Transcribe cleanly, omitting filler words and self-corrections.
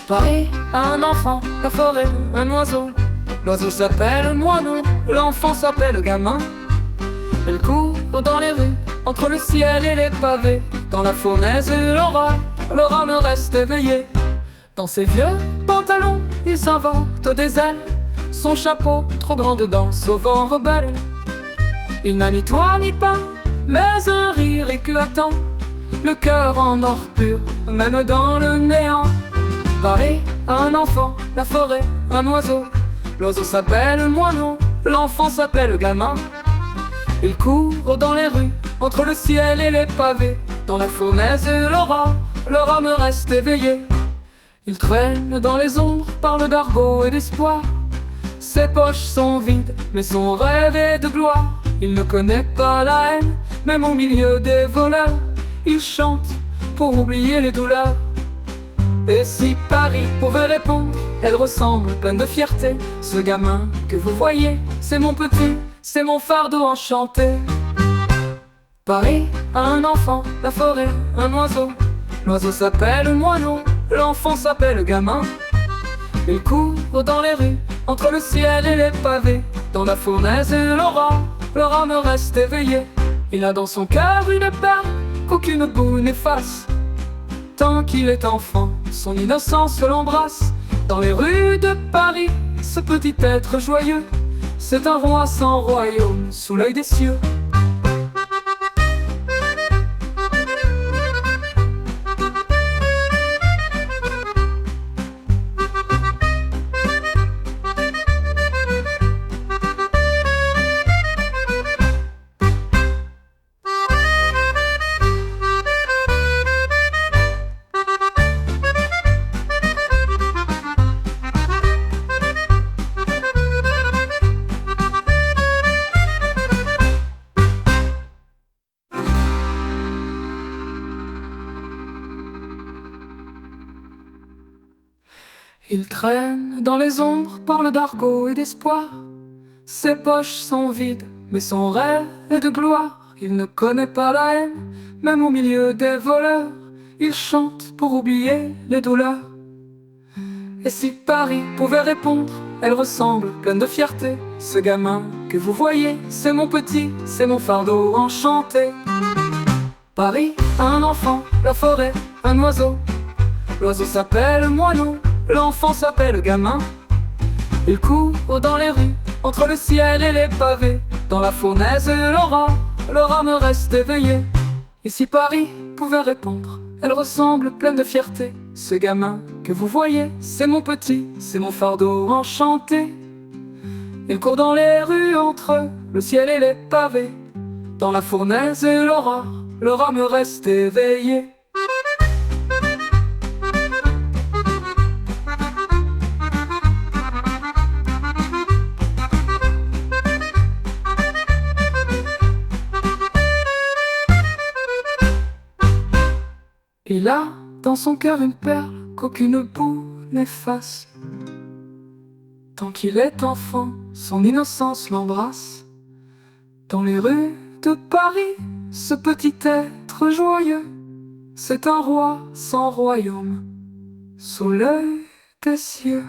Paris, un enfant, la forêt, un oiseau. L'oiseau s'appelle moineau, l'enfant s'appelle gamin. Elle court dans les rues, entre le ciel et les pavés. Dans la fournaise et leur âme reste éveillée. Dans ses vieux pantalons, il s'invente des ailes. Son chapeau, trop grand dedans, au vent rebelle. Il n'a ni toit ni pain, mais un rire éclatant. Le cœur en or pur, même dans le néant. Paris, un enfant, la forêt, un oiseau. L'oiseau s'appelle moineau, l'enfant s'appelle gamin. Il court dans les rues, entre le ciel et les pavés. Dans la fournaise et leur âme reste éveillée. Il traîne dans les ombres, parle d'argot et d'espoir. Ses poches sont vides, mais son rêve est de gloire. Il ne connaît pas la haine, même au milieu des voleurs. Il chante pour oublier les douleurs. Et si Paris pouvait répondre, elle ressemble pleine de fierté. Ce gamin que vous voyez, c'est mon petit, c'est mon fardeau enchanté. Paris a un enfant, la forêt, un oiseau. L'oiseau s'appelle moineau, l'enfant s'appelle gamin. Il court dans les rues, entre le ciel et les pavés. Dans la fournaise et leur âme reste éveillée. Il a dans son cœur une perle qu'aucune boue n'efface. Tant qu'il est enfant, son innocence l'embrasse. Dans les rues de Paris, ce petit être joyeux, c'est un roi sans royaume, sous l'œil des cieux. Il traîne dans les ombres, parle d'argot et d'espoir. Ses poches sont vides, mais son rêve est de gloire. Il ne connaît pas la haine, même au milieu des voleurs. Il chante pour oublier les douleurs. Et si Paris pouvait répondre, elle ressemble pleine de fierté. Ce gamin que vous voyez, c'est mon petit, c'est mon fardeau enchanté. Paris a un enfant, la forêt, un oiseau. L'oiseau s'appelle moineau, l'enfant s'appelle gamin. Il court dans les rues, entre le ciel et les pavés. Dans la fournaise et leur âme reste éveillée. Et si Paris pouvait répondre, elle ressemble pleine de fierté. Ce gamin que vous voyez, c'est mon petit, c'est mon fardeau enchanté. Il court dans les rues, entre le ciel et les pavés. Dans la fournaise et leur âme reste éveillée. Il a dans son cœur une perle qu'aucune boue n'efface. Tant qu'il est enfant, son innocence l'embrasse. Dans les rues de Paris, ce petit être joyeux, c'est un roi sans royaume, sous l'œil des cieux.